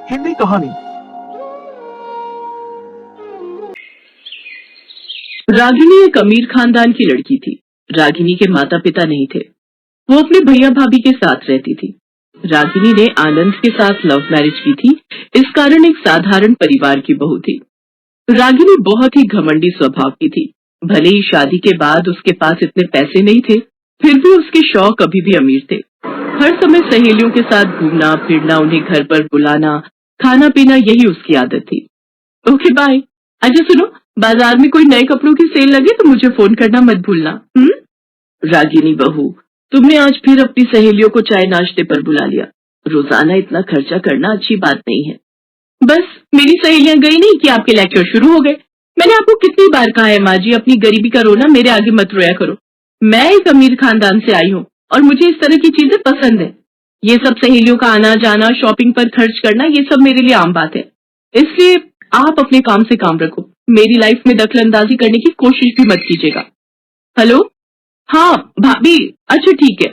हिंदी कहानी। रागिनी एक अमीर खानदान की लड़की थी। रागिनी के माता पिता नहीं थे। वो अपने भैया भाभी के साथ रहती थी। रागिनी ने आनंद के साथ लव मैरिज की थी, इस कारण एक साधारण परिवार की बहू थी। रागिनी बहुत ही घमंडी स्वभाव की थी। भले ही शादी के बाद उसके पास इतने पैसे नहीं थे, फिर भी उसके शौक अभी भी अमीर थे। हर समय सहेलियों के साथ घूमना फिरना, उन्हें घर पर बुलाना, खाना पीना, यही उसकी आदत थी। Okay bye. अच्छा सुनो, बाजार में कोई नए कपड़ों की सेल लगे तो मुझे फोन करना मत भूलना। रागिनी बहू, तुमने आज फिर अपनी सहेलियों को चाय नाश्ते पर बुला लिया। रोजाना इतना खर्चा करना अच्छी बात नहीं है। बस मेरी सहेलियां गई नहीं कि आपके लेक्चर शुरू हो गए। मैंने आपको कितनी बार कहा है माँ जी, अपनी गरीबी का रोना मेरे आगे मत रोया करो। मैं एक अमीर खानदान से आई हूँ और मुझे इस तरह की चीजें पसंद है। ये सब सहेलियों का आना जाना, शॉपिंग पर खर्च करना, ये सब मेरे लिए आम बात है। इसलिए आप अपने काम से काम रखो। मेरी लाइफ में दखलंदाजी करने की कोशिश भी मत कीजिएगा। हेलो, हाँ भाभी, अच्छा ठीक है,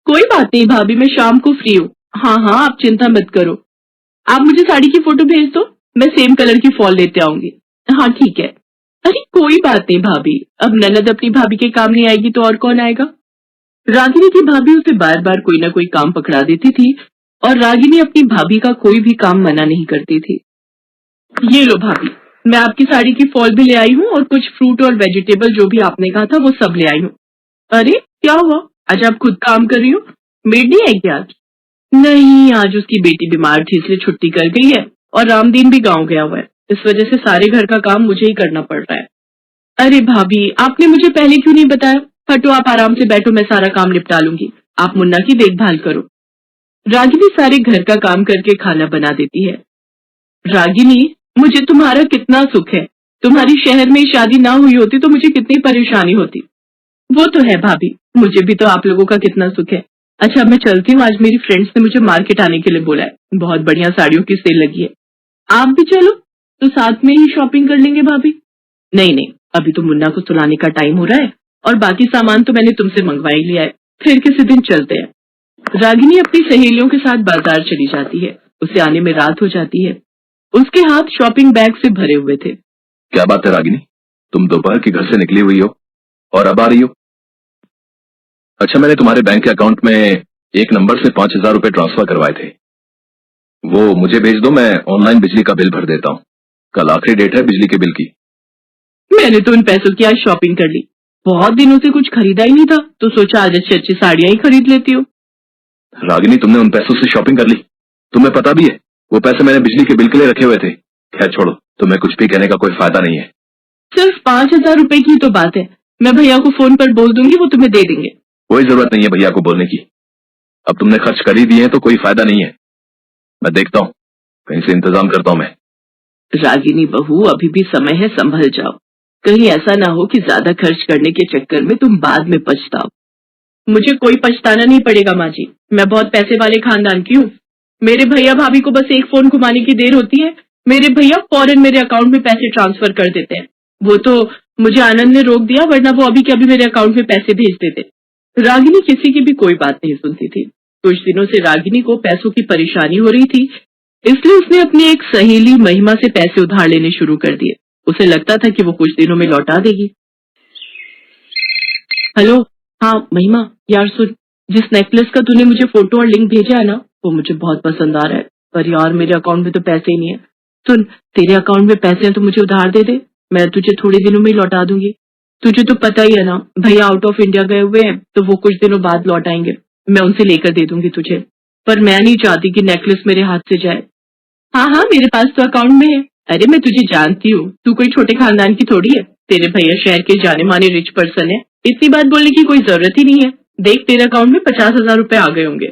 कोई बात नहीं भाभी, मैं शाम को फ्री हूँ। हाँ हाँ, आप चिंता मत करो। आप मुझे साड़ी की फोटो भेज दो, मैं सेम कलर की फॉल लेते आऊंगी। हाँ ठीक है। अरे कोई बात नहीं भाभी, अब ननद अपनी भाभी के काम नहीं आएगी तो और कौन आएगा। रागिनी की भाभी उसे बार बार कोई ना कोई काम पकड़ा देती थी और रागिनी अपनी भाभी का कोई भी काम मना नहीं करती थी। ये लो भाभी, मैं आपकी साड़ी की फॉल भी ले आई हूँ और कुछ फ्रूट और वेजिटेबल जो भी आपने कहा था वो सब ले आई हूँ। अरे क्या हुआ, आज आप खुद काम कर रही हो? मेड नहीं आई क्या आज? नहीं, आज उसकी बेटी बीमार थी इसलिए छुट्टी कर गई है और रामदीन भी गांव गया हुआ है। इस वजह से सारे घर का काम मुझे ही करना पड़ रहा है। अरे भाभी, आपने मुझे पहले क्यों नहीं बताया? हटो, आप आराम से बैठो, मैं सारा काम निपटा लूंगी। आप मुन्ना की देखभाल करो। रागिनी सारे घर का काम करके खाना बना देती है। रागिनी, मुझे तुम्हारा कितना सुख है। तुम्हारी शहर में शादी ना हुई होती तो मुझे कितनी परेशानी होती। वो तो है भाभी, मुझे भी तो आप लोगों का कितना सुख है। अच्छा मैं चलती हूँ, आज मेरी फ्रेंड्स ने मुझे मार्केट आने के लिए बोला है। बहुत बढ़िया साड़ियों की सेल लगी है। आप भी चलो तो साथ में ही शॉपिंग कर लेंगे भाभी। नहीं नहीं, अभी तो मुन्ना को सुलाने का टाइम हो रहा है और बाकी सामान तो मैंने तुमसे मंगवा ही लिया है, फिर किसी दिन चलते हैं। रागिनी अपनी सहेलियों के साथ बाजार चली जाती है। उसे आने में रात हो जाती है। उसके हाथ शॉपिंग बैग से भरे हुए थे। क्या बात है रागिनी, तुम दोपहर के घर से निकली हुई हो और अब आ रही हो? अच्छा, मैंने तुम्हारे बैंक के अकाउंट में एक नंबर से 5,000 रुपए ट्रांसफर करवाए थे, वो मुझे भेज दो, मैं ऑनलाइन बिजली का बिल भर देता हूँ। कल आखिरी डेट है बिजली के बिल की। मैंने तो उन पैसों की आज शॉपिंग कर ली। बहुत दिनों से कुछ खरीदा ही नहीं था तो सोचा आज अच्छी अच्छी साड़ियां ही खरीद लेती हूँ। रागिनी, तुमने उन पैसों से शॉपिंग कर ली? तुम्हें पता भी है वो पैसे मैंने बिजली के बिल के लिए रखे हुए थे। खैर छोड़ो, तुम्हें कुछ भी कहने का कोई फायदा नहीं है। सिर्फ 5,000 रुपए की तो बात है, मैं भैया को फोन पर बोल दूंगी, वो तुम्हें दे देंगे। कोई जरूरत नहीं है भैया को बोलने की, अब तुमने खर्च कर ही दिए हैं तो कोई फायदा नहीं है। मैं देखता हूँ, कहीं से इंतजाम करता हूँ मैं। रागिनी बहू, अभी भी समय है, संभल जाओ। कहीं ऐसा ना हो कि ज्यादा खर्च करने के चक्कर में तुम बाद में पछताओ। मुझे कोई पछताना नहीं पड़ेगा माँ जी, मैं बहुत पैसे वाले खानदान की हूँ। मेरे भैया भाभी को बस एक फोन घुमाने की देर होती है, मेरे भैया फौरन मेरे अकाउंट में पैसे ट्रांसफर कर देते हैं। वो तो मुझे आनंद ने रोक दिया, वरना वो अभी के अभी मेरे अकाउंट में पैसे भेज देते। रागिनी किसी की भी कोई बात नहीं सुनती थी। कुछ दिनों से रागिनी को पैसों की परेशानी हो रही थी, इसलिए उसने अपनी एक सहेली महिमा से पैसे उधार लेने शुरू कर दिए। उसे लगता था कि वो कुछ दिनों में लौटा देगी। हेलो, हाँ महिमा, यार सुन, जिस नेकलेस का तूने मुझे फोटो और लिंक भेजा है ना, वो मुझे बहुत पसंद आ रहा है, पर यार मेरे अकाउंट में तो पैसे ही नहीं है। सुन, तेरे अकाउंट में पैसे हैं तो मुझे उधार दे दे, मैं तुझे थोड़े दिनों में ही लौटा दूंगी। तुझे तो पता ही है ना, भैया आउट ऑफ इंडिया गए हुए हैं तो वो कुछ दिनों बाद लौट आएंगे। मैं उनसे लेकर दे दूंगी तुझे, पर मैं नहीं चाहती कि नेकलेस मेरे हाथ से जाए। हाँ हाँ, मेरे पास तो अकाउंट में है। अरे मैं तुझे जानती हूँ, तू कोई छोटे खानदान की थोड़ी है। तेरे भैया शहर के जाने माने रिच पर्सन है, इतनी बात बोलने की कोई जरूरत ही नहीं है। देख, तेरे अकाउंट में 50,000 रुपए आ गए होंगे।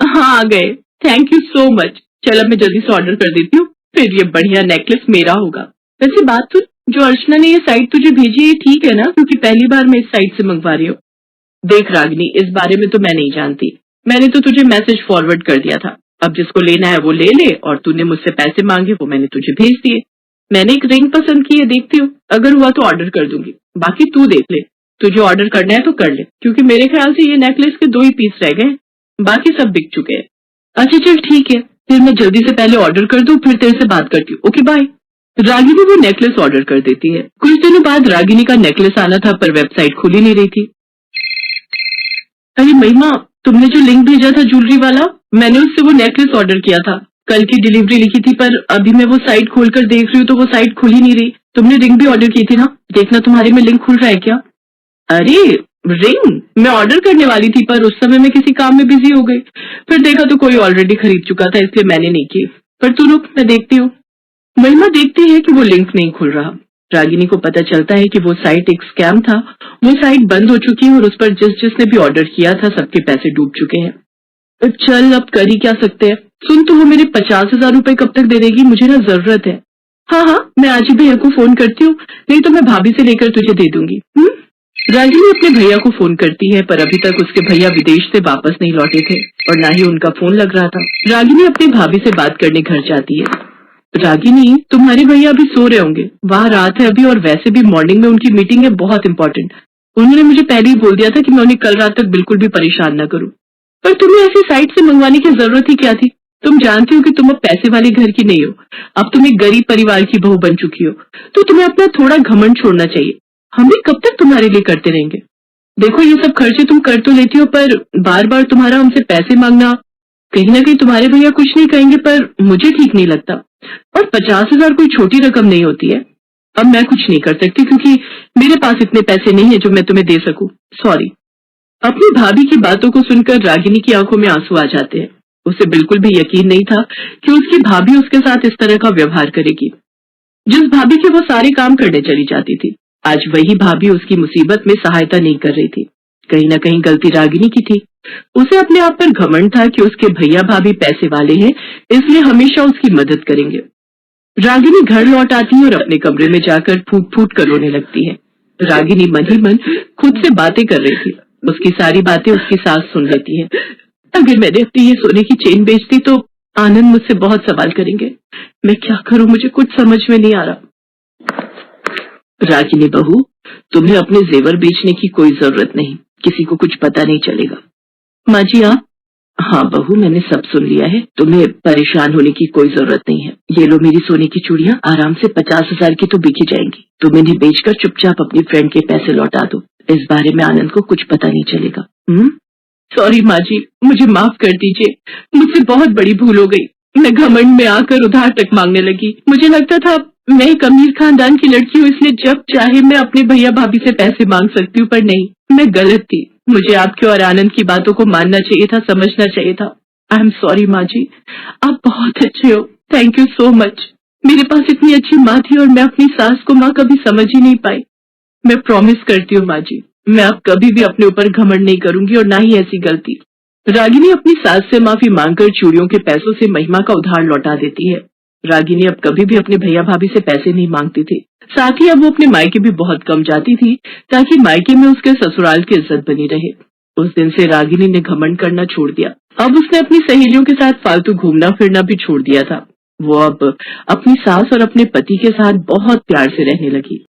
हाँ आ गए, थैंक यू सो मच। चल अब मैं जल्दी से ऑर्डर कर देती हूँ, फिर ये बढ़िया नेकलेस मेरा होगा। वैसे बात सुन, जो अर्चना ने ये साइट तुझे भेजी है ठीक है ना? क्योंकि पहली बार मैं इस साइट से मंगवा रही हूँ। देख रागिनी, इस बारे में तो मैं नहीं जानती, मैंने तो तुझे मैसेज फॉरवर्ड कर दिया था। अब जिसको लेना है वो ले ले, और तूने मुझसे पैसे मांगे वो मैंने तुझे भेज दिए। मैंने एक रिंग पसंद की है, देखती हूँ, अगर हुआ तो ऑर्डर कर दूंगी, बाकी तू देख ले। तुझे ऑर्डर करना है तो कर ले, क्योंकि मेरे ख्याल से ये नेकलेस के 2 ही पीस रह गए, बाकी सब बिक चुके हैं। अच्छा चल ठीक है, फिर मैं जल्दी से पहले ऑर्डर कर दूं, फिर तेरे से बात करती हूँ। Okay bye. रागिनी वो नेकलेस ऑर्डर कर देती है। कुछ दिनों बाद रागिनी का नेकलेस आना था, पर वेबसाइट खुल ही नहीं रही थी। अरे महिमा, तुमने जो लिंक भेजा था ज्वेलरी वाला, मैंने उससे वो नेकलेस ऑर्डर किया था। कल की डिलीवरी लिखी थी, पर अभी मैं वो साइट खोलकर देख रही हूँ तो वो साइट खुल ही नहीं रही। तुमने रिंग भी ऑर्डर की थी ना, देखना तुम्हारे में लिंक खुल रहा है क्या? अरे रिंग मैं ऑर्डर करने वाली थी, पर उस समय मैं किसी काम में बिजी हो गई। फिर देखा तो कोई ऑलरेडी खरीद चुका था, इसलिए मैंने नहीं की। पर तू रुक, मैं देखती हूँ। महिमा देखती है कि वो लिंक नहीं खुल रहा। रागिनी को पता चलता है कि वो साइट एक स्कैम था। वो साइट बंद हो चुकी है और उस पर जिसने भी ऑर्डर किया था सबके पैसे डूब चुके हैं। तो चल, अब कर ही क्या सकते हैं। सुन, तो वो मेरे 50,000 रुपए कब तक दे देगी? मुझे ना जरूरत है। हाँ हाँ, मैं आज ही भैया को फोन करती हूँ, नहीं तो मैं भाभी से लेकर तुझे दे दूंगी। रागिनी अपने भैया को फोन करती है, पर अभी तक उसके भैया विदेश से वापस नहीं लौटे थे और ना ही उनका फोन लग रहा था। रागिनी अपनी भाभी से बात करने घर जाती है। रागिनी, तुम्हारे भैया अभी सो रहे होंगे, वहाँ रात है अभी, और वैसे भी मॉर्निंग में उनकी मीटिंग है, बहुत इंपॉर्टेंट। उन्होंने मुझे पहले ही बोल दिया था कि मैं उन्हें कल रात तक बिल्कुल भी परेशान न करूं। पर तुम्हें ऐसी साइट से मंगवाने की जरूरत ही क्या थी? तुम जानती हो कि तुम अब पैसे वाले घर की नहीं हो, अब तुम एक गरीब परिवार की बहू बन चुकी हो, तो तुम्हें अपना थोड़ा घमंड छोड़ना चाहिए। हम भी कब तक तुम्हारे लिए करते रहेंगे? देखो, ये सब खर्चे तुम कर तो लेती हो, पर बार बार तुम्हारा हमसे पैसे मांगना, कहीं ना कहीं तुम्हारे भैया कुछ नहीं कहेंगे, पर मुझे ठीक नहीं लगता। और 50,000 कोई छोटी रकम नहीं होती है। अब मैं कुछ नहीं कर सकती क्योंकि मेरे पास इतने पैसे नहीं है जो मैं तुम्हें दे सकूं। सॉरी। अपनी भाभी की बातों को सुनकर रागिनी की आंखों में आंसू आ जाते हैं। उसे बिल्कुल भी यकीन नहीं था कि उसकी भाभी उसके साथ इस तरह का व्यवहार करेगी। जिस भाभी के वो सारे काम करने चली जाती थी, आज वही भाभी उसकी मुसीबत में सहायता नहीं कर रही थी। कहीं ना कहीं गलती रागिनी की थी। उसे अपने आप पर घमंड था कि उसके भैया भाभी पैसे वाले हैं, इसलिए हमेशा उसकी मदद करेंगे। रागिनी घर लौट आती है और अपने कमरे में जाकर फूट फूट कर रोने लगती है। रागिनी मन ही मन खुद से बातें कर रही थी। उसकी सारी बातें उसकी सास सुन लेती है। अगर मैंने अपनी ये सोने की चेन बेच दी तो आनंद मुझसे बहुत सवाल करेंगे। मैं क्या करूं, मुझे कुछ समझ में नहीं आ रहा। रागिनी बहू, तुम्हें अपने जेवर बेचने की कोई जरूरत नहीं, किसी को कुछ पता नहीं चलेगा। माँ जी आप? हाँ बहू, मैंने सब सुन लिया है, तुम्हें परेशान होने की कोई जरूरत नहीं है। ये लो मेरी सोने की चूड़ियां, आराम से 50,000 की तो बिकी जाएंगी। तुम इन्हें बेचकर चुपचाप अपनी फ्रेंड के पैसे लौटा दो। इस बारे में आनंद को कुछ पता नहीं चलेगा। सॉरी माँ जी, मुझे माफ कर दीजिए, मुझसे बहुत बड़ी भूल हो गई। मैं घमंड में आकर उधार तक मांगने लगी। मुझे लगता था मैं एक अमीर खानदान की लड़की हूँ, इसलिए जब चाहे मैं अपने भैया भाभी से पैसे मांग सकती हूँ, पर नहीं, मैं गलत थी। मुझे आपके और आनंद की बातों को मानना चाहिए था, समझना चाहिए था। आई एम सॉरी माँ जी, आप बहुत अच्छे हो, थैंक यू सो मच। मेरे पास इतनी अच्छी माँ थी और मैं अपनी सास को माँ कभी समझ ही नहीं पाई। मैं प्रॉमिस करती हूँ माँ जी, मैं अब कभी भी अपने ऊपर घमंड नहीं करूंगी और ना ही ऐसी गलती। रागिनी अपनी सास से माफी मांगकर चूड़ियों के पैसों से महिमा का उधार लौटा देती है। रागिनी अब कभी भी अपने भैया भाभी से पैसे नहीं मांगती थी। साथ ही अब वो अपने मायके भी बहुत कम जाती थी, ताकि मायके में उसके ससुराल की इज्जत बनी रहे। उस दिन से रागिनी ने घमंड करना छोड़ दिया। अब उसने अपनी सहेलियों के साथ फालतू घूमना फिरना भी छोड़ दिया था। वो अब अपनी सास और अपने पति के साथ बहुत प्यार से रहने लगी।